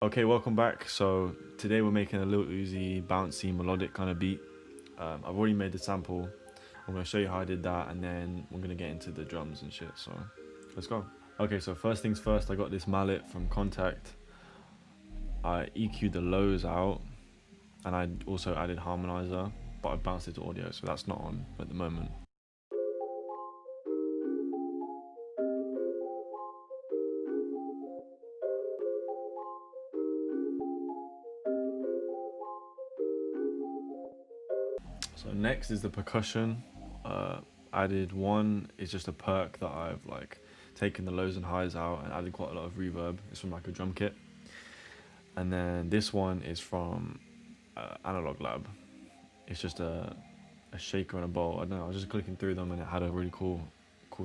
Okay, welcome back. So today we're making a little Uzi bouncy melodic kind of beat. I've already made the sample. I'm gonna show you how I did that, and then we're gonna get into the drums and shit. So let's go. Okay, so first things first, I got this mallet from Contact. I EQ'd the lows out, and I also added harmonizer, but I bounced it to audio, so that's not on at the moment. So next is the percussion. Added one is just a perk that I've like taken the lows and highs out and added quite a lot of reverb. It's from like a drum kit. And then this one is from Analog Lab. It's just a shaker and a bowl. I don't know, I was just clicking through them and it had a really cool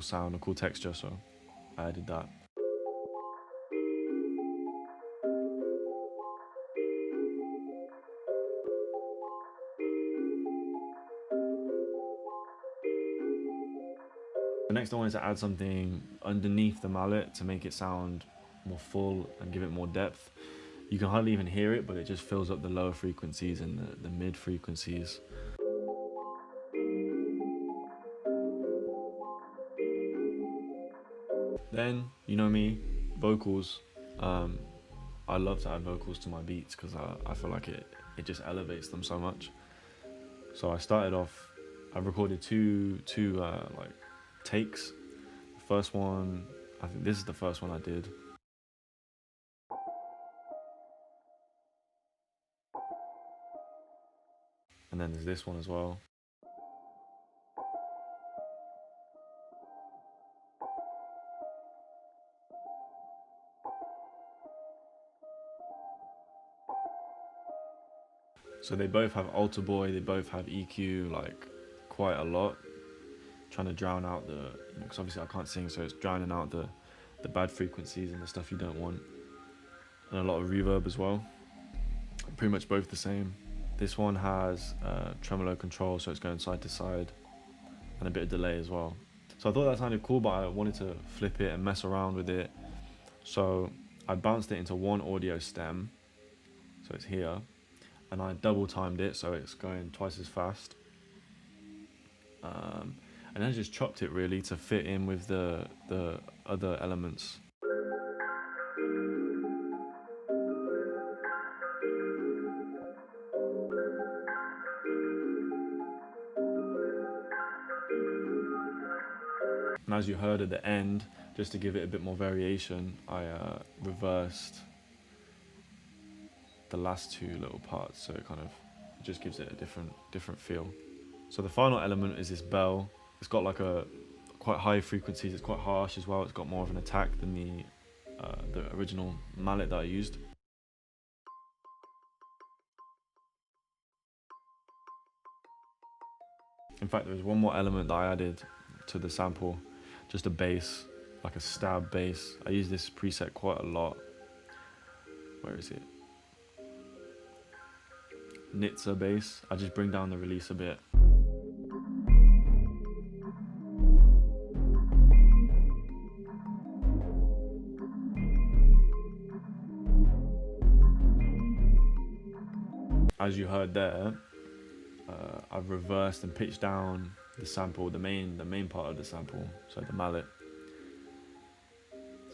sound, a cool texture, so I added that. The next I wanted to add something underneath the mallet to make it sound more full and give it more depth. You can hardly even hear it, but it just fills up the lower frequencies and the mid frequencies. Then, you know me, vocals. I love to add vocals to my beats because I feel like it just elevates them so much. So I started off, I recorded two like takes. The first one, I think this is the first one I did. And then there's this one as well. So they both have alter boy, they both have EQ, like quite a lot, trying to drown out the, because obviously I can't sing, so it's drowning out the bad frequencies and the stuff you don't want. And a lot of reverb as well. Pretty much both the same. This one has tremolo control, so it's going side to side, and a bit of delay as well. So I thought that sounded cool, but I wanted to flip it and mess around with it. So I bounced it into one audio stem, so it's here, and I double timed it, so it's going twice as fast. And I just chopped it really to fit in with the other elements. And as you heard at the end, just to give it a bit more variation, I reversed the last two little parts, so it kind of just gives it a different feel. So the final element is this bell. It's got like a quite high frequencies. It's quite harsh as well. It's got more of an attack than the original mallet that I used. In fact, there was one more element that I added to the sample, just a bass, like a stab bass. I use this preset quite a lot. Where is it? Nitsa bass. I just bring down the release a bit. As you heard there, I've reversed and pitched down the sample, the main part of the sample, so the mallet.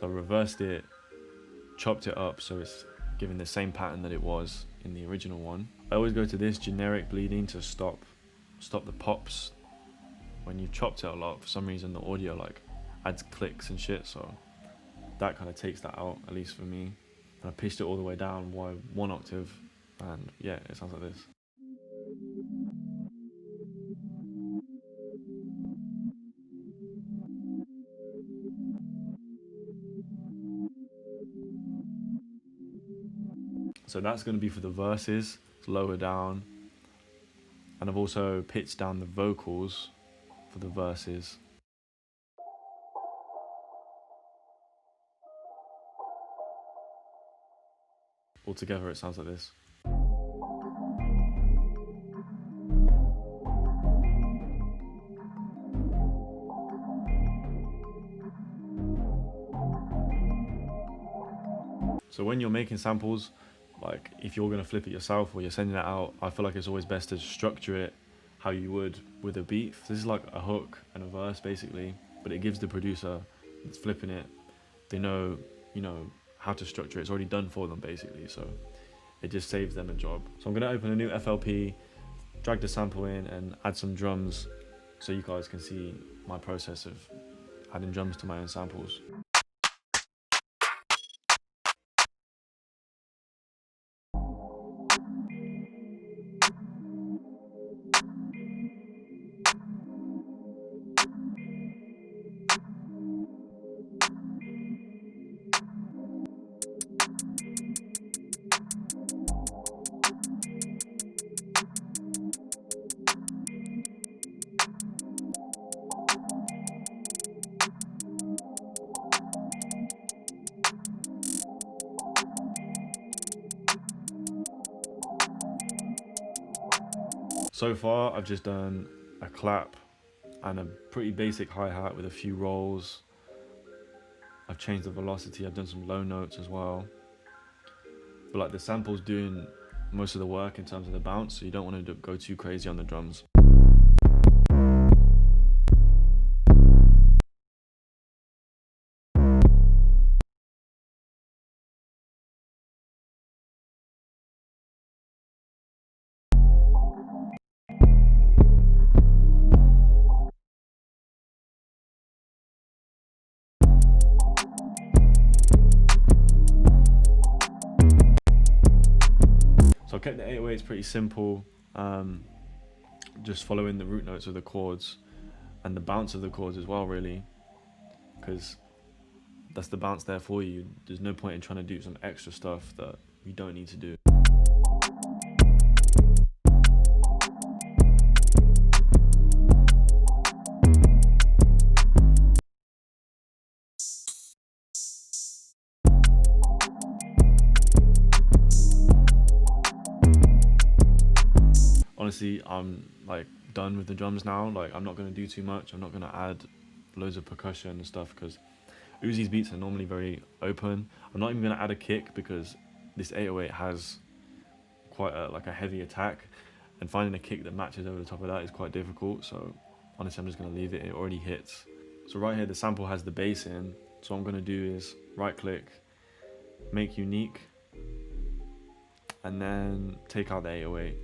So I reversed it, chopped it up so it's giving the same pattern that it was in the original one. I always go to this generic bleeding to stop the pops. When you've chopped it a lot, for some reason the audio like adds clicks and shit, so that kind of takes that out, at least for me. And I pitched it all the way down by 1 octave, and yeah, it sounds like this. So that's going to be for the verses, it's lower down. And I've also pitched down the vocals for the verses. Altogether it sounds like this. So when when you're making samples, like if you're gonna flip it yourself or you're sending it out, I feel like it's always best to structure it how you would with a beat. This is like a hook and a verse basically, but it gives the producer that's flipping it, they know, you know, how to structure it. It's already done for them basically, so it just saves them a job. So I'm gonna open a new FLP, drag the sample in and add some drums so you guys can see my process of adding drums to my own samples. So far, I've just done a clap and a pretty basic hi-hat with a few rolls. I've changed the velocity, I've done some low notes as well. But like the sample's doing most of the work in terms of the bounce, so you don't want to go too crazy on the drums. So I kept the 808s pretty simple, just following the root notes of the chords and the bounce of the chords as well, really, because that's the bounce there for you. There's no point in trying to do some extra stuff that you don't need to do. Honestly, I'm like done with the drums now. Like I'm not gonna do too much. I'm not gonna add loads of percussion and stuff because Uzi's beats are normally very open. I'm not even gonna add a kick because this 808 has quite a heavy attack, and finding a kick that matches over the top of that is quite difficult. So honestly, I'm just gonna leave it. It already hits. So right here, the sample has the bass in. So what I'm gonna do is right click, make unique, and then take out the 808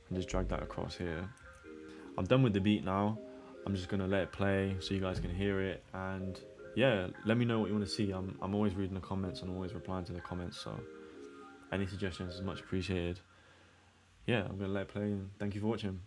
and just drag that across here. I'm done with the beat now. I'm just gonna let it play so you guys can hear it, and yeah, let me know what you want to see. I'm always reading the comments and always replying to the comments, so any suggestions is much appreciated. Yeah, I'm gonna let it play and thank you for watching.